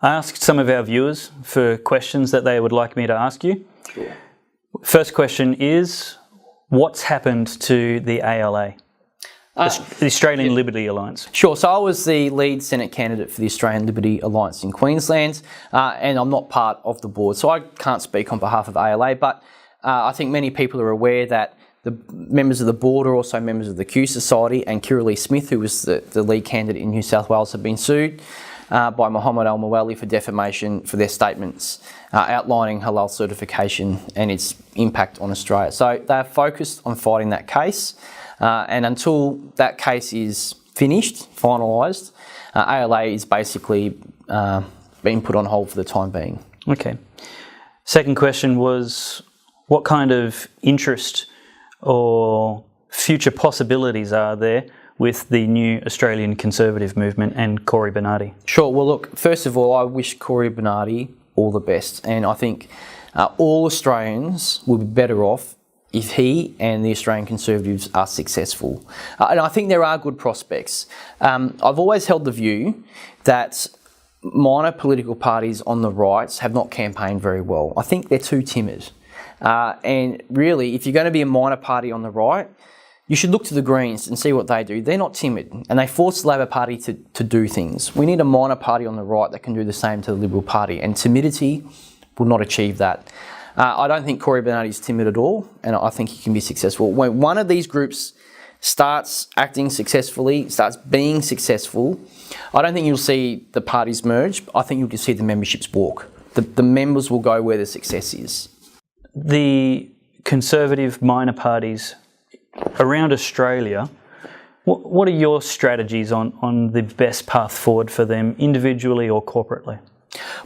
I asked some of our viewers for questions that they would like me to ask you. Sure. First question is, what's happened to the ALA, the Australian Liberty Alliance? Sure. So I was the lead Senate candidate for the Australian Liberty Alliance in Queensland, and I'm not part of the board, so I can't speak on behalf of ALA, but I think many people are aware that the members of the board are also members of the Q Society, and Kiralee Smith, who was the lead candidate in New South Wales, have been sued by Mohammed Al-Mawali for defamation for their statements outlining halal certification and its impact on Australia. So they're focused on fighting that case, and until that case is finished, finalised, ALA is basically being put on hold for the time being. Okay. Second question was, what kind of interest or future possibilities are there with the new Australian Conservative movement and Cory Bernardi? Sure. Well, look, first of all, I wish Cory Bernardi all the best. And I think all Australians will be better off if he and the Australian Conservatives are successful. And I think there are good prospects. I've always held the view that minor political parties on the right have not campaigned very well. I think they're too timid. And really, if you're going to be a minor party on the right, you should look to the Greens and see what they do. They're not timid, and they force the Labor Party to do things. We need a minor party on the right that can do the same to the Liberal Party, and timidity will not achieve that. I don't think Cory Bernardi is timid at all, and I think he can be successful. When one of these groups starts acting successfully, starts being successful, I don't think you'll see the parties merge. I think you'll just see the memberships walk. The members will go where the success is. The Conservative minor parties around Australia, what are your strategies on the best path forward for them, individually or corporately?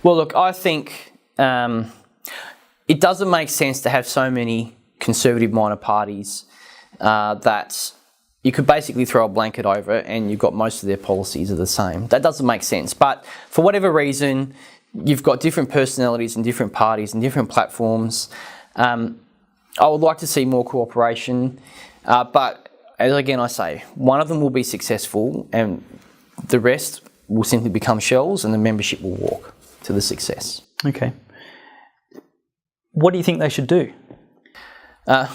Well, look, I think it doesn't make sense to have so many Conservative minor parties that you could basically throw a blanket over it and you've got most of their policies are the same. That doesn't make sense. But for whatever reason, you've got different personalities and different parties and different platforms. I would like to see more cooperation. But as again I say, one of them will be successful and the rest will simply become shells and the membership will walk to the success. Okay. What do you think they should do?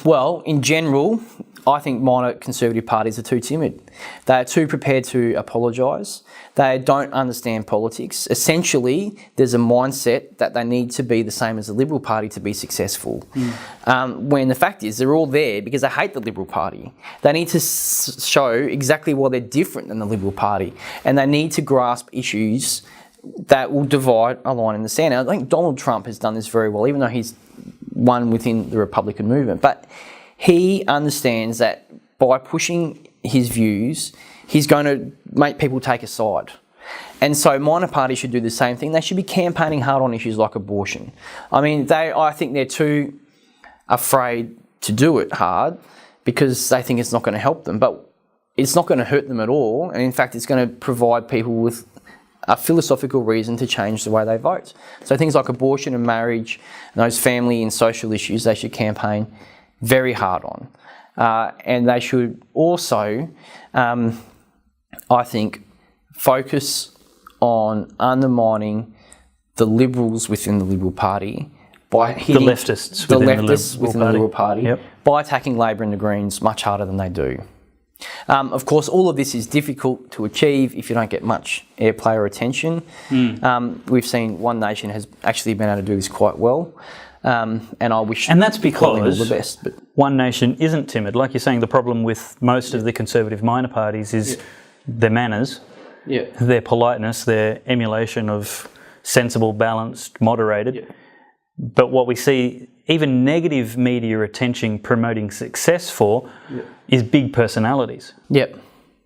Well, in general, I think minor Conservative parties are too timid. They are too prepared to apologise. They don't understand politics. Essentially, there's a mindset that they need to be the same as the Liberal Party to be successful. When the fact is, they're all there because they hate the Liberal Party. They need to show exactly why they're different than the Liberal Party, and they need to grasp issues that will divide a line in the sand. I think Donald Trump has done this very well, even though he's one within the Republican movement. But he understands that by pushing his views, he's going to make people take a side. And so minor parties should do the same thing. They should be campaigning hard on issues like abortion. I mean, I think they're too afraid to do it hard because they think it's not going to help them. But it's not going to hurt them at all. And in fact, it's going to provide people with a philosophical reason to change the way they vote. So things like abortion and marriage and those family and social issues, they should campaign very hard on. And they should also, I think, focus on undermining the Liberals within the Liberal Party by hitting the leftists within the Liberal Party, yep, by attacking Labor and the Greens much harder than they do. Of course, all of this is difficult to achieve if you don't get much airplay or attention. We've seen One Nation has actually been able to do this quite well, and I wish. And that's because all the best. But One Nation isn't timid. Like you're saying, the problem with most of the Conservative minor parties is their manners, their politeness, their emulation of sensible, balanced, moderated. But what we see, even negative media attention promoting success for, is big personalities. Yep,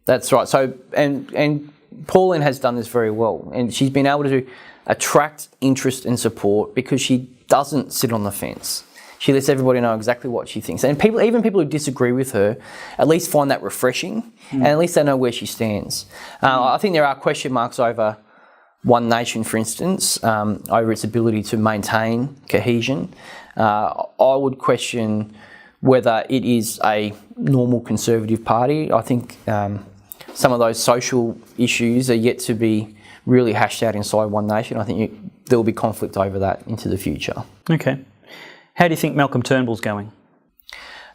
that's right. So, and Pauline has done this very well, and she's been able to attract interest and support because she doesn't sit on the fence. She lets everybody know exactly what she thinks, and even people who disagree with her, at least find that refreshing, and at least they know where she stands. I think there are question marks over One Nation, for instance, over its ability to maintain cohesion. I would question whether it is a normal Conservative party. I think some of those social issues are yet to be really hashed out inside One Nation. I think there will be conflict over that into the future. Okay. How do you think Malcolm Turnbull's going?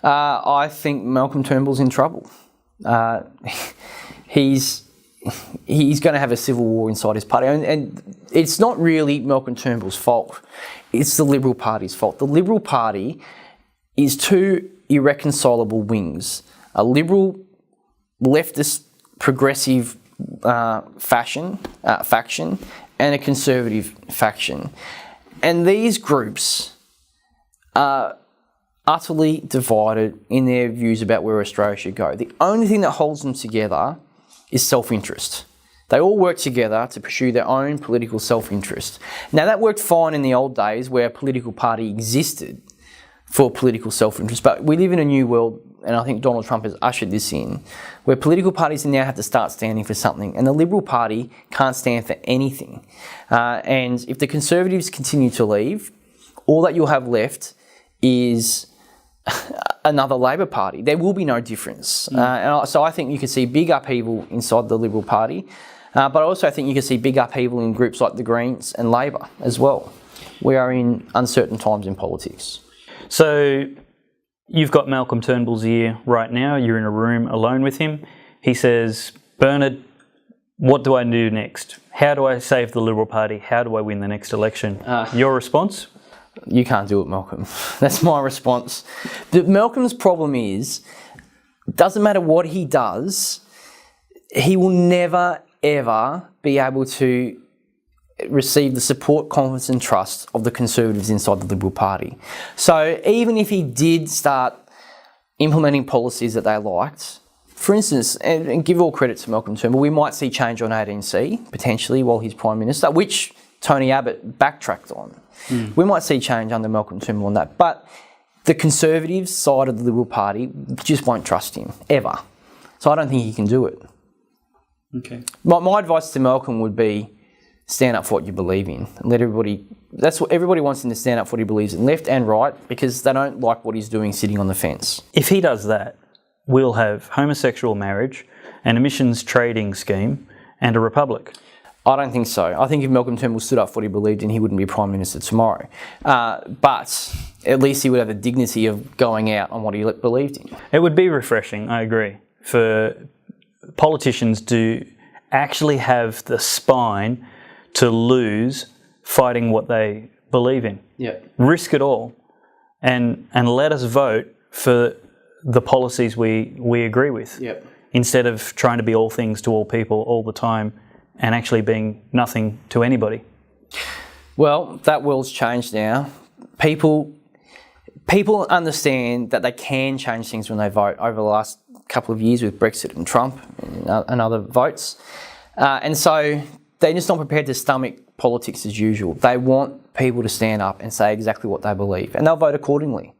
I think Malcolm Turnbull's in trouble. He's going to have a civil war inside his party. And it's not really Malcolm Turnbull's fault. It's the Liberal Party's fault. The Liberal Party is two irreconcilable wings. A liberal, leftist, progressive faction and a conservative faction. And these groups are utterly divided in their views about where Australia should go. The only thing that holds them together is self-interest. They all work together to pursue their own political self-interest. Now, that worked fine in the old days where a political party existed for political self-interest, but we live in a new world, and I think Donald Trump has ushered this in, where political parties now have to start standing for something, and the Liberal Party can't stand for anything. And if the Conservatives continue to leave, all that you'll have left is another Labor Party. There will be no difference. So I think you could see big upheaval inside the Liberal Party, but also I think you could see big upheaval in groups like the Greens and Labor as well. We are in uncertain times in politics. So you've got Malcolm Turnbull's ear right now. You're in a room alone with him. He says, Bernard, what do I do next? How do I save the Liberal Party? How do I win the next election? Your response? You can't do it, Malcolm. That's my response. But Malcolm's problem is, it doesn't matter what he does, he will never, ever be able to receive the support, confidence and trust of the Conservatives inside the Liberal Party. So even if he did start implementing policies that they liked, for instance, and give all credit to Malcolm Turnbull, we might see change on 18C, potentially, while he's Prime Minister, which Tony Abbott backtracked on. We might see change under Malcolm Turnbull on that. But the Conservative side of the Liberal Party just won't trust him, ever. So I don't think he can do it. Okay. My advice to Malcolm would be stand up for what you believe in. Let everybody... That's what everybody wants him to stand up for what he believes in, left and right, because they don't like what he's doing sitting on the fence. If he does that, we'll have homosexual marriage, an emissions trading scheme and a republic. I don't think so. I think if Malcolm Turnbull stood up for what he believed in, he wouldn't be Prime Minister tomorrow. But at least he would have the dignity of going out on what he believed in. It would be refreshing, I agree, for politicians to actually have the spine to lose fighting what they believe in. Yeah. Risk it all and let us vote for the policies we agree with. Yep. Instead of trying to be all things to all people all the time and actually being nothing to anybody. Well, that world's changed now. People understand that they can change things when they vote over the last couple of years with Brexit and Trump and other votes. And so they're just not prepared to stomach politics as usual. They want people to stand up and say exactly what they believe, and they'll vote accordingly.